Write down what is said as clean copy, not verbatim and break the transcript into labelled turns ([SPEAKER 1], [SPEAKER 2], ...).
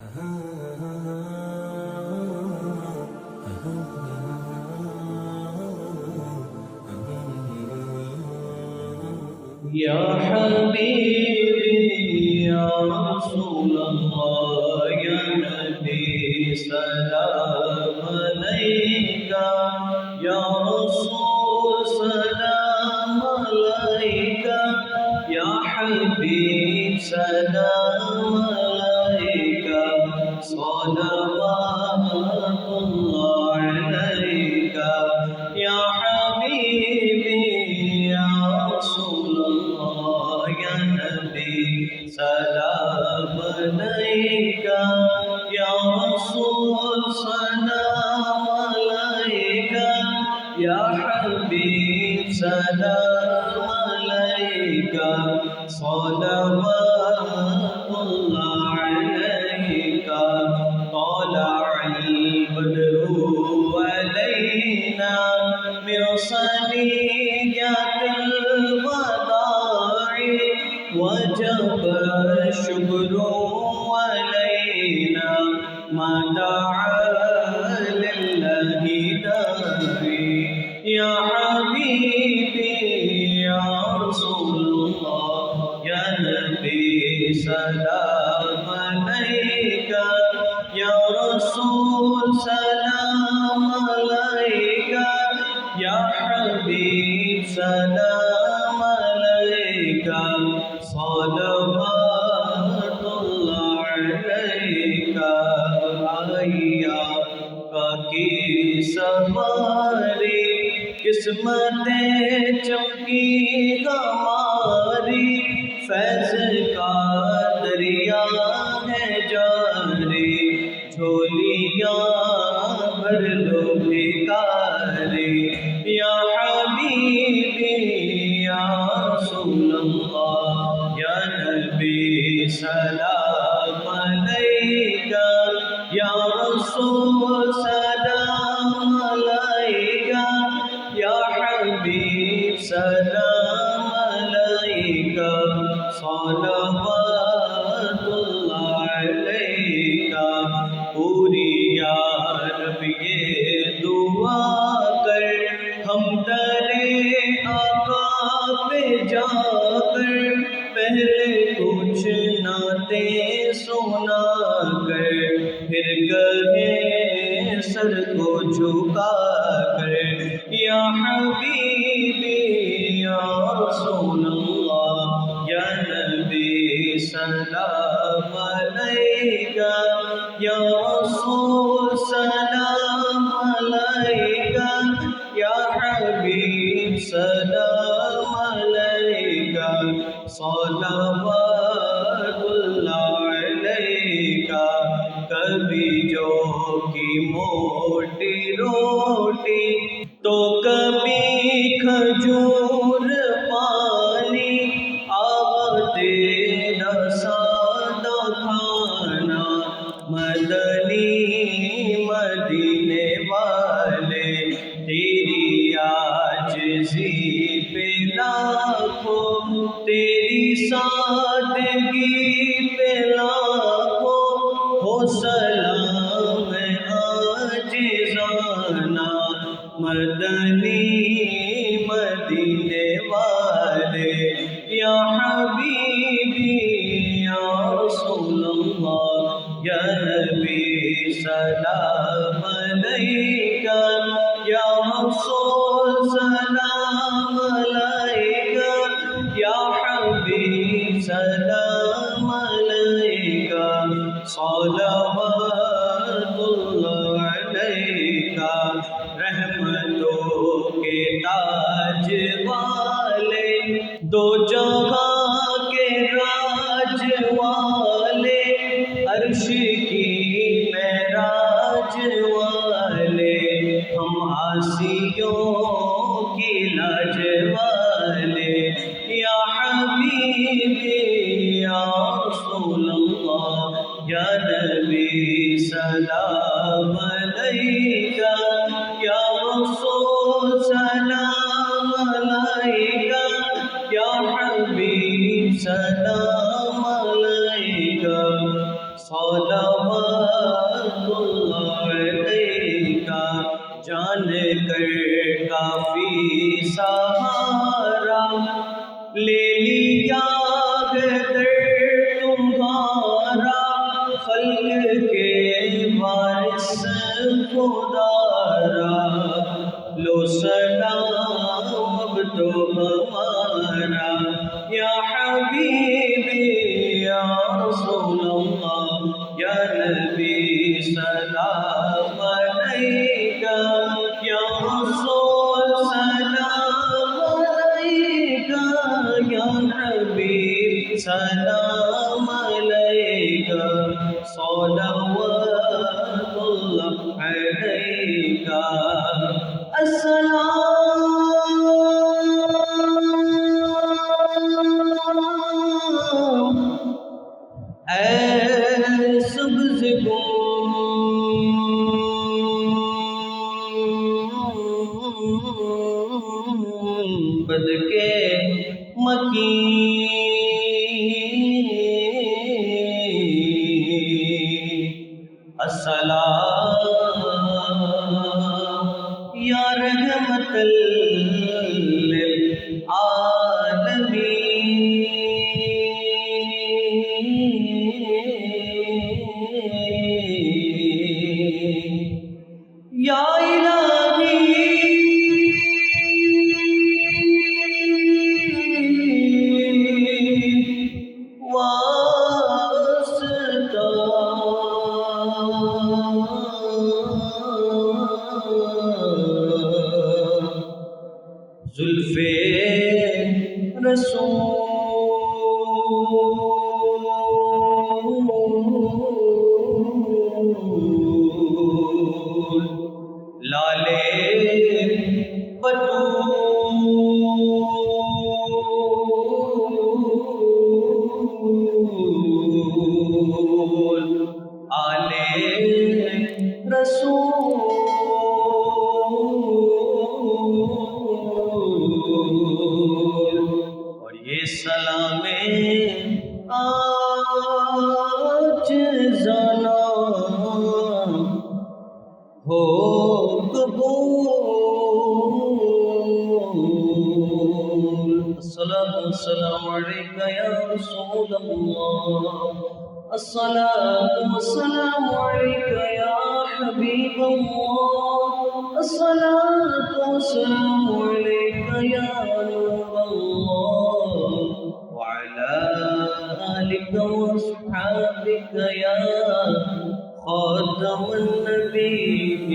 [SPEAKER 1] یا حبیبی یا رسول اللہ یا نبی سلام علیکہ یا رسول سلام علیکہ یا حبیب سلام علیکہ صلوات اللہ علیکہ یا حبیبی یا رسول اللہ یا نبی سلام علیکہ یا رسول سلام علیکہ یا حبیب سلام علیکہ صلوات اللہ علیکہ طلع البدر علینا من ثنیۃ الوداع وجب الشکر علینا ما دعا للہ داعی یا حبیبی یا رسول اللہ یا نبی سلام علیکہ یا رسول سلام علیکہ یا حبیب سلام علیکہ صلوات اللہ علیکہ آیا کی سواری قسمتیں چمکی ہماری فیض کا دریا ہے جاری جھولیاں بھر لو بھکاری یا حبیبی یا رسول اللہ یا نبی سلام علیکہ یا رسول سلام علیکہ یا حبیب سلام علیکہ صلوات اللہ علیکہ پوری یا رب یہ دعا کر ہم درے آقا پہ جا کر پہلے کچھ نعتیں سنا کر پھر کہیں سر کو جھکا کر یا حبیبی یا رسول اللہ یا نبی سلام علیکہ یا رسول سلام علیکہ یا حبیب سلام علیکہ صلوات اللہ علیکہ کبھی جو کی موٹی روٹی تو کبھی کھجور پانی تیرا سادہ کھانا مدنی مدینے والے تیری عاجزی پہ لاکھوں تیری سادگی پہ لاکھوں ہو سلام عاجزانہ مدنی مدینے والے یا حبیبی یا رسول اللہ یا نبی سلام علیکہ یا رسول سلام علیکہ یا حبیب سلام علیکہ صلوات اللہ علیکہ رحمتوں کے تاج والے دو جہاں کے راج والے عرش کی معراج والے ہم عاصیوں کی لاج والے یا حبیبی یا رسول اللہ یا نبی سلام علیکہ یا رسول سلام علیکہ یا حبیب سلام علیکہ صلوات اللہ علیکہ جان کر کافی سہارا لے لیا در تمہارا خلق کے وارث خدارا لو سلام اب تو ہمارا یا حبیبی یا رسول اللہ یا نبی سلام علیکہ یا رسول سلام علیکہ یا حبیب سلام علیکہ صلوات اللہ علیکہ السلام اے سبز گنبد کے مکین السلام یا رحمت یا الہی واسطہ زلف رسول لالے بطول آلے رسول اور یہ سلام آج زنا ہو قبول الصلاة والسلام علیکہ یا رسول اللہ الصلاة والسلام علیکہ یا حبیب اللہ الصلاة والسلام علیکہ یا نور اللہ وعلى آلك وأصحابك يا خاتم النبيين